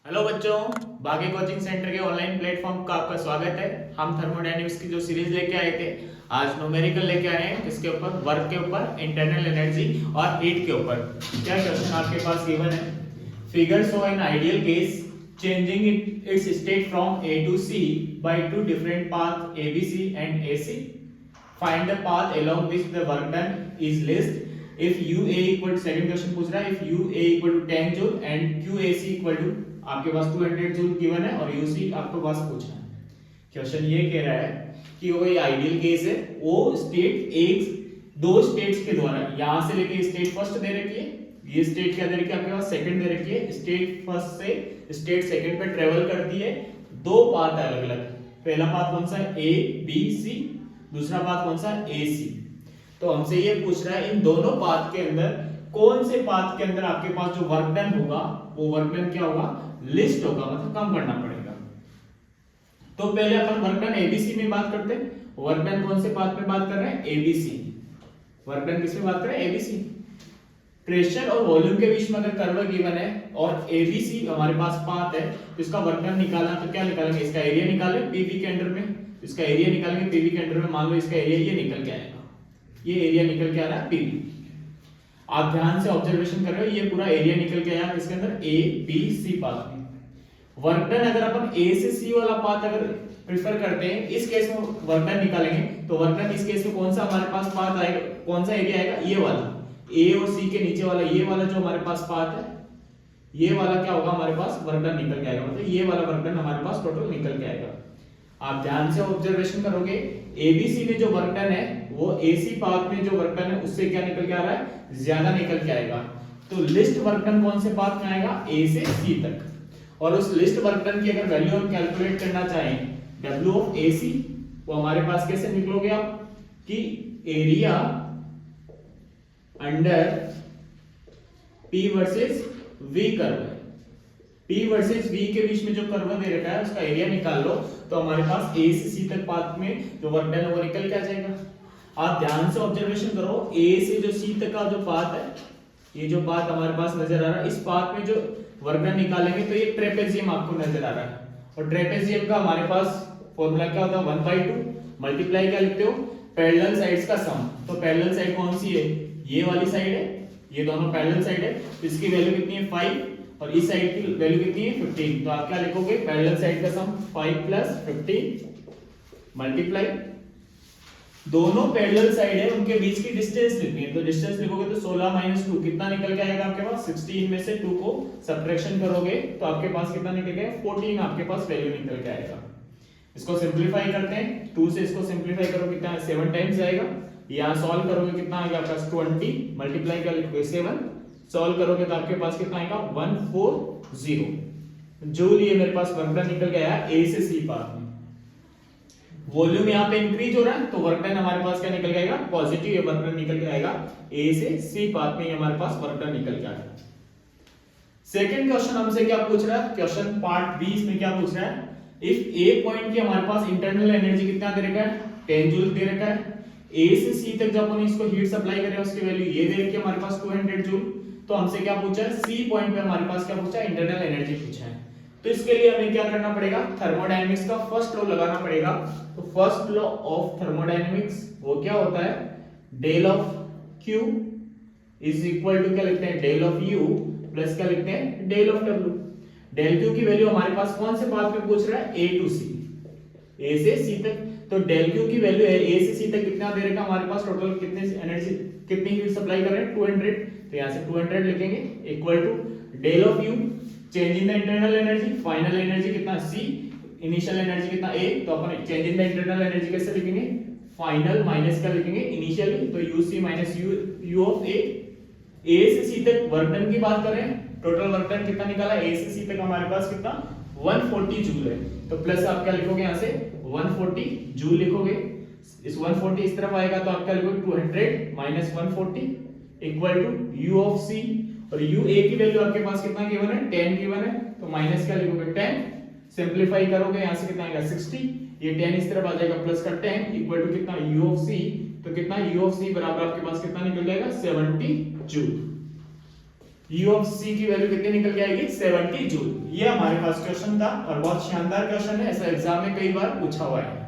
Hello बच्चों, भाग्य coaching centre के ऑनलाइन प्लेटफॉर्म का आपका स्वागत है। हम थर्मोडायनेमिक्स की जो सीरीज लेके आए थे, आज न्यूमेरिकल लेके आए हैं। इसके ऊपर वर्क के ऊपर, इंटरनल एनर्जी और हीट के ऊपर क्या क्वेश्चन आपके पास गिवन है। Figure show an ideal case changing its state from A to C by two different path A B C and A C. Find the path along which the work done is least if UA equal, second question पूछ रहा है, if UA equal to 10 joule and QAC equal to आपके पास 200 joule given है और UC आपके पास पूछना है। Question ये कह रहा है कि वो ये आइडियल केस है, वो स्टेट एक दो स्टेट्स के द्वारा, यहां से लेके स्टेट फर्स्ट दे रखी है, ये स्टेट क्या दे रखी है आपके पास, सेकंड दे रखी है। स्टेट फर्स्ट से स्टेट सेकंड पे ट्रेवल करती है, दो पाथ है अलग अलग। पहला पाथ कौन सा है, ए बी सी, दूसरा पाथ कौन सा है, ए सी। तो हमसे ये पूछ रहा है इन दोनों पाथ के अंदर कौन से पाथ के अंदर आपके पास जो वर्क डन होगा वो वर्क डन क्या होगा, लिस्ट होगा, मतलब कम करना पड़ेगा। तो पहले अपन वर्क डन एबीसी में बात करते हैं। वर्क डन कौन से पाथ में बात कर रहे हैं, एबीसी। वर्क डन किस में बात कर रहे हैं, एबीसी। प्रेशर और वॉल्यूम के बीच में अगर कर्व गिवन है और एबीसी हमारे पास पाथ है, तो इसका वर्क डन निकालना तो क्या निकालेंगे, इसका एरिया निकालें पीवी के अंडर में। इसका एरिया निकालेंगे पीवी के अंडर में, मान लो इसका एरिया ये निकल के आएगा, ये एरिया निकल के आ रहा है पीवी। आप ध्यान से ऑब्जर्वेशन कर रहे हो, ये पूरा एरिया निकल के आया इसके अंदर ए बी सी पाथ में। वर्क डन अगर अपन ए से सी वाला पाथ अगर प्रेफर करते हैं, इस केस में वर्क डन निकालेंगे तो वर्क डन इस केस में कौन सा हमारे पास पाथ आएगा, कौन सा एरिया आएगा, ये वाला ए और सी के नीचे वाला, ये वाला जो हमारे पास पाथ है, ये वाला क्या होगा हमारे पास वर्क डन निकल के आएगा, मतलब ये वाला वर्क डन हमारे पास टोटल निकल के आएगा। आप ध्यान से ऑब्जर्वेशन करोगे, एबीसी में जो वर्क डन है वो एसी पाथ में जो वर्क डन है उससे क्या निकल के आ रहा है, ज्यादा निकल के आएगा। तो लिस्ट वर्क डन कौन से पाथ में आएगा, ए से सी तक। और उस लिस्ट वर्क डन की अगर वैल्यू हम कैलकुलेट करना चाहें, W ऑफ AC, वो हमारे पास कैसे निकलोगे आप कि area under P versus V curve है। P वर्सेस V के बीच में जो कर्व दे रखा है उसका एरिया निकाल लो, तो हमारे पास A से C तक पाथ में जो वर्क डन है वो निकल के आ जाएगा। आप ध्यान से ऑब्जर्वेशन करो, A से जो C तक का जो पाथ है, ये जो पाथ हमारे पास नजर आ रहा है, इस पाथ में जो वर्क डन निकालेंगे तो ये ट्रेपेजियम आपको नजर आ रहा है। और ट्रेपेजियम का हमारे पास फॉर्मूला क्या होता है, 1/2 मल्टीप्लाई क्या लिखते हो, पैरेलल साइड्स का सम। तो पैरेलल साइड कौन सी है, ये वाली साइड है, ये दोनों पैरेलल साइड है, तो इसकी वैल्यू कितनी है 5 और इस साइड की वैल्यू कितनी है 15। तो आप क्या लिखोगे, पैरेलल साइड का सम 5 + 15 मल्टीप्लाई, दोनों पैरेलल साइड है उनके बीच की डिस्टेंस लिखनी है, तो डिस्टेंस लिखोगे तो 16 - 2 कितना निकल के आएगा आपके पास, 16 में से 2 को सब्ट्रैक्शन करोगे तो आपके पास कितना निकल गया, 14 आपके पास वैल्यू निकल के आएगा। इसको सिंपलीफाई करते हैं, 2 से इसको सिंपलीफाई करो कितना 7 टाइम्स आएगा। यहां सॉल्व करोगे कितना आएगा आपका 20 मल्टीप्लाई कर लिखोगे 7, सॉल्व करोगे तो आपके पास कितना आएगा 140 जूल। ये मेरे पास वर्क डन निकल गया ए से सी पाथ में। वॉल्यूम यहाँ पे इंक्रीज हो रहा है तो वर्क डन हमारे पास क्या निकल जाएगा, पॉजिटिव। ये वर्क डन निकल के आएगा ए से सी पाथ में, हमारे पास वर्क डन निकल के आएगा। सेकंड क्वेश्चन हमसे क्या पूछ रहा है, क्वेश्चन पार्ट 20 में क्या पूछ रहा है, इफ ए पॉइंट की हमारे पास इंटरनल एनर्जी कितना दे रखा है, 10 जूल दे रखा है। ए से सी तक जब अपन इसको हीट सप्लाई करें उसकी वैल्यू ये दे रखी है हमारे पास 200 जूल। तो हमसे क्या पूछा है, सी पॉइंट पे हमारे पास क्या पूछा है, इंटरनल एनर्जी पूछा है। तो इसके लिए हमें क्या करना पड़ेगा, थर्मोडायनेमिक्स का फर्स्ट लॉ लगाना पड़ेगा। तो फर्स्ट लॉ ऑफ थर्मोडायनेमिक्स वो क्या होता है, del of Q is equal to क्या लिखते हैं, डेल ऑफ U प्लस क्या लिखते हैं, del of W। Del Q की वैल्यू हमारे पास कौन से पाथ में पूछ रहा है, A टू C, A से C तक। तो डेल Q की वैल्यू है A से C तक कितना दे रखा हमारे पास, टोटल कितने एनर्जी, कितनी हीट सप्लाई कर रहे हैं 200। तो यहां से 200 लिखेंगे equal to del of U change in the internal energy, final energy कितना C, इनिशियल एनर्जी कितना A। तो अपन change in the internal energy कैसे लिखेंगे, फाइनल माइनस क्या लिखेंगे, इनिशियली। तो UC - U ऑफ A से C तक वर्क डन की बात करें, टोटल वर्क डन कितना निकाला, A से C तक हमारे पास कितना 140 जूल है। तो प्लस आप क्या लिखोगे, यहां से 140 जूल लिखोगे। इस 140 इस तरफ आएगा तो आप क्या लिखोगे 200 - 140 equal to U of C। और UA की वैल्यू आपके पास कितना गिवन है, 10 गिवन है, तो माइनस क्या लिखोगे 10, सिंपलीफाई करोगे यहां से कितना आएगा 60, ये 10 इस तरफ आ जाएगा प्लस का 10 इक्वल टू कितना U ऑफ C। तो कितना U ऑफ C बराबर आपके पास कितना निकल जाएगा 70 जूल। U ऑफ C की वैल्यू कितनी निकल के आएगी 70 जूल। ये हमारे पास क्वेश्चन था और बहुत शानदार क्वेश्चन है, ऐसा एग्जाम में कई बार पूछा हुआ है।